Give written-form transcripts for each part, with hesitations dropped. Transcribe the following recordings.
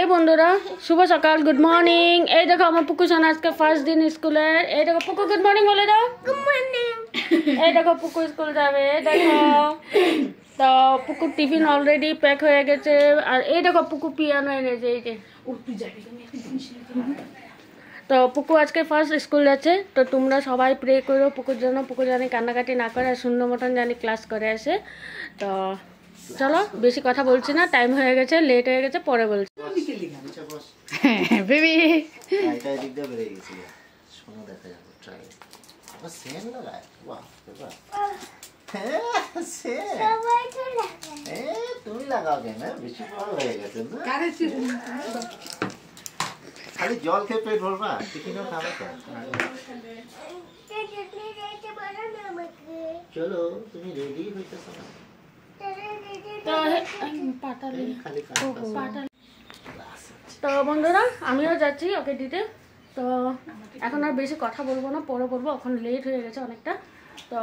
हे बंधुरा शुभ सकाल good morning এই দেখো আমার পুকু সোনা আজকে ফার্স্ট দিন স্কুলের এই দেখো পুকু গুড মর্নিং বলে দাও গুড মর্নিং এই দেখো পুকু স্কুল যাবে দেখো তো পুকু টিফিন অলরেডি প্যাক হয়ে গেছে আর এই দেখো পুকু পিয়ানো এনেছে এই যে তো পুকু আজকে ফার্স্ট স্কুল যাচ্ছে তো তোমরা সবাই প্রে করো পুকুর জন্য পুকু জানি কান্নাকাটি না করে আর সুন্দর মতন জানি ক্লাস করে আসে তো চলো বেশি কথা বলছি না টাইম হয়ে গেছে লেট হয়ে গেছে পরে বলছি বেবি এটা এদিক দিয়ে বেরিয়ে গেছে শোনো দেখা যাবে ট্রাই আবার সেম লাগায় বাহ বাহ হ্যাঁ সেম সবাই তো লাগায় তুমি লাগাও কেন বেশি বড় হয়ে গেছে না কারেছি খালি জল খেয়ে পেট ভরবা টিফিনও খাবে তো চলো তুমি রেডি হইতেছো না তো বন্ধুরা আমিও যাচ্ছি ওকে দিতে তো এখন আর বেশি কথা বলবো না পরে বলবো এখন লেট হয়ে গেছে অনেকটা তো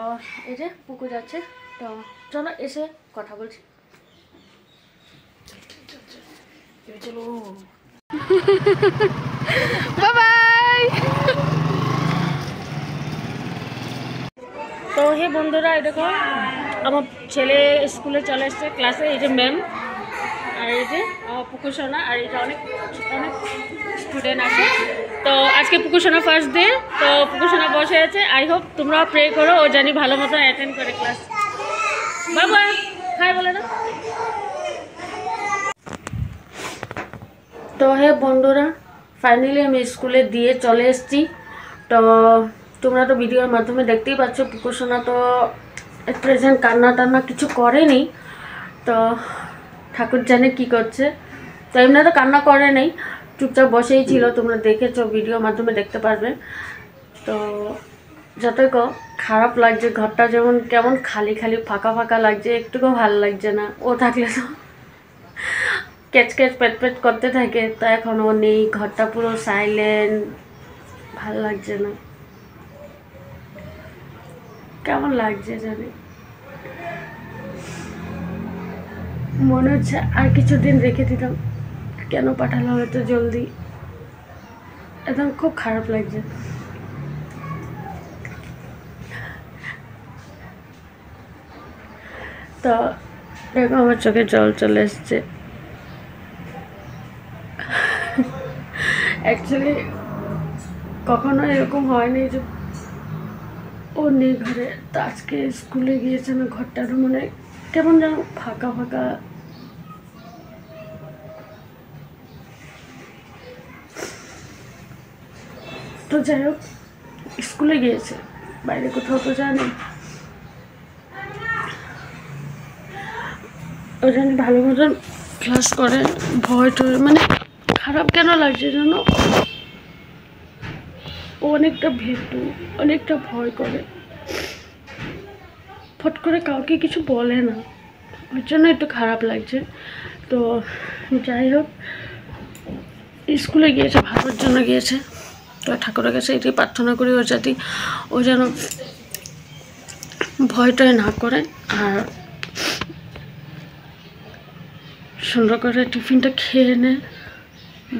এই যে পুকু যাচ্ছে তো চলো এসে কথা বলছি চলো বাই বাই তো হে বন্ধুরা এই দেখো আমার ছেলে স্কুলে চলে এসছে ক্লাসে এই যে ম্যাম আর এই যে পুকু সোনা আর এই যে অনেক অনেক স্টুডেন্ট আছে তো আজকে পুকু সোনা ফার্স্ট ডে তো পুকু সোনা বসে আছে আই হোপ তোমরা প্রে করো ও জানি ভালো মতো অ্যাটেন্ড করে ক্লাস বাবা হাই বলে না তো হে বন্ধুরা ফাইনালি আমি স্কুলে দিয়ে চলে এসেছি তো তোমরা তো ভিডিওর মাধ্যমে দেখতেই পাচ্ছ পুকু সোনা তো প্রেজেন্ট কান্না টান্না কিছু করেনি তো ঠাকুর জানে কি করছে তো এমনি তো কান্না করে নেই চুপচাপ বসেই ছিল তোমরা দেখেছো ভিডিওর মাধ্যমে দেখতে পারবে তো যতই খারাপ লাগছে ঘরটা যেমন কেমন খালি খালি ফাঁকা ফাঁকা লাগছে একটুকুও ভালো লাগছে না ও থাকলে তো ক্যাচ ক্যাচ পেট পেট করতে থাকে তো এখন ও নেই ঘরটা পুরো সাইলেন্ট ভালো লাগছে না কেমন লাগছে জানি মনে হচ্ছে আর কিছুদিন রেখে দিতাম কেন পাঠালো হয়তো জলদি একদম খুব খারাপ লাগছে তো দেখো আমার চোখে জল চলে এসছে অ্যাকচুয়ালি কখনো এরকম হয়নি যে ও নেই ঘরে তো আজকে স্কুলে গিয়েছে না ঘরটারও মানে কেমন যেন ফাঁকা ফাঁকা তো যাই হোক স্কুলে গিয়েছে বাইরে কোথাও তো জানি ও জানি ভালো মতন ক্লাস করে ভয় টয় মানে খারাপ কেন লাগছে জানো ও অনেকটা ভীতু অনেকটা ভয় করে ফট করে কাউকে কিছু বলে না ওর জন্য একটু খারাপ লাগছে তো যাই হোক স্কুলে গিয়েছে ভালোর জন্য গিয়েছে তো ঠাকুরের কাছে এটাই প্রার্থনা করি ওর যাতে ও যেন ভয়টয় না করে আর সুন্দর করে টিফিনটা খেয়ে নেয়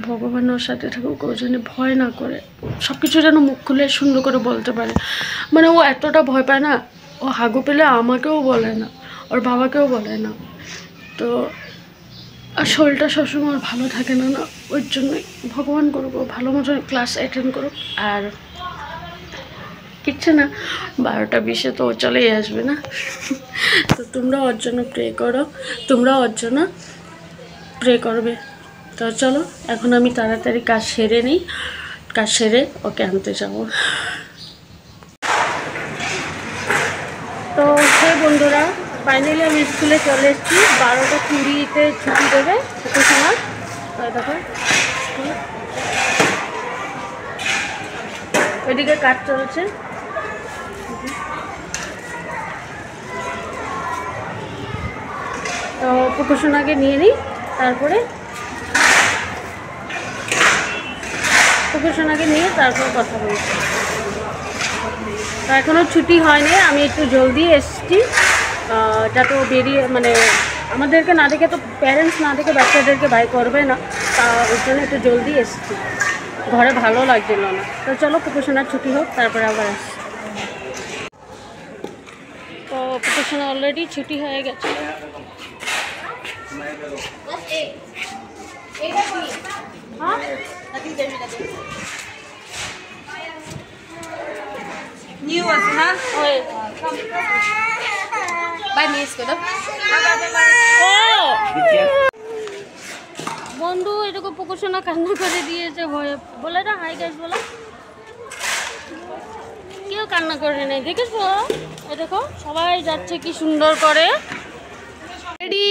ভগবান ওর সাথে থাকুক ও যেন ভয় না করে সব কিছু যেন মুখ খুলে সুন্দর করে বলতে পারে মানে ও এতটা ভয় পায় না ও হাগু পেলে আমাকেও বলে না ওর বাবাকেও বলে না তো আর শরীরটা সবসময় ওর ভালো থাকে না না ওর জন্যই ভগবান করুক ও ভালো মতো ক্লাস অ্যাটেন্ড করুক আর কিচ্ছু না 12টা 20 তো ও চলেই আসবে না তো তোমরা ওর জন্য প্রে করো তোমরা ওর জন্য প্রে করবে তো চলো এখন আমি তাড়াতাড়ি কাজ সেরে নিই কাজ সেরে ওকে আনতে যাবো তো সেই বন্ধুরা ফাইনালি আমি স্কুলে চলে এসেছি 12টা 20-তে ছুটি দেবে পুকু সোনা দেখো ওইদিকে কাজ চলছে তো পুকু সোনাকে নিয়ে নিই তারপরে পুকু সোনাকে নিয়ে তারপর কথা বলছি তো এখনও ছুটি হয়নি আমি একটু জলদি এসেছি যাতে বেরিয়ে মানে আমাদেরকে না দেখে তো প্যারেন্টস না দেখে বাচ্চাদেরকে বাই করবে না তা ওই জন্য একটু জলদি এসেছি, ঘরে ভালো লাগছিল না। তো চলো পুকুরসোনার ছুটি হোক, তারপরে আবার আসছি। তো পুকুরসোনা অলরেডি ছুটি হয়ে গেছে। নিউ আছে না ওই বাই মিস করে ও বন্ধু এরকম পুকুরসোনা কান্না করে দিয়েছে ভয়ে। বলে না হাই গাইস বলো, কেউ কান্না করে নেই, দেখেছো? এ দেখো সবাই যাচ্ছে কি সুন্দর করে। রেডি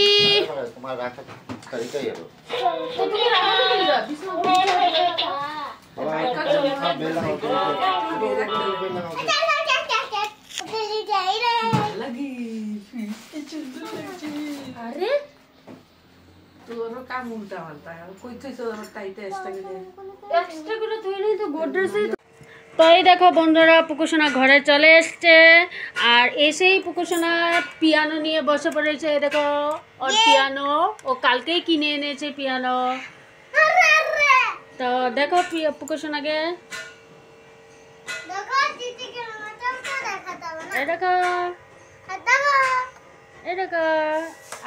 আরে তোর কাম উল্টা পাল্টা কই তুইছো তাইতে এক্সট্রা করে তুই নেই তো গোড্রেসে। তো এই দেখো বন্ধুরা পুকুরসোনা ঘরে চলে এসছে, আর এসেই পুকুরসোনা পিয়ানো নিয়ে বসে পড়েছে। এই দেখো ওর পিয়ানো, ও কালকেই কিনে এনেছে পিয়ানো। তো দেখো পুকুরসোনাকে, এই দেখো এই দেখো।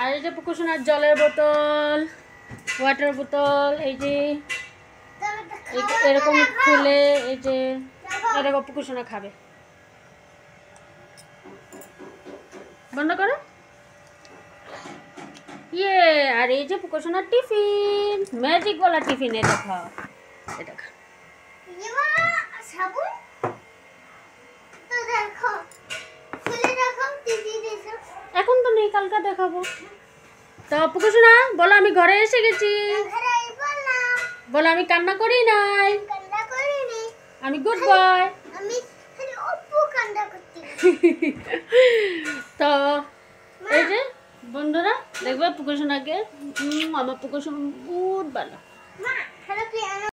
আর এই যে পুকুরসোনার জলের বোতল, ওয়াটার বোতল, এই যে এরকম খুলে এই যে এরকম পুকুরসোনা খাবে। বন্ধ করো। ইয়ে আর এই যে পুকুরসোনার টিফিন, ম্যাজিক वाला টিফিন। এই দেখো এই দেখো এখন তো নেই, কালকে দেখাবো। তো পুকুরসোনা বলো আমি ঘরে এসে গেছি, বলো আমি কান্না করি নাই, আমি গুড বয়। তো এই যে বন্ধুরা দেখবে পুকুরসোনাকে, আমার পুকুরসোনা বহুত ভালো।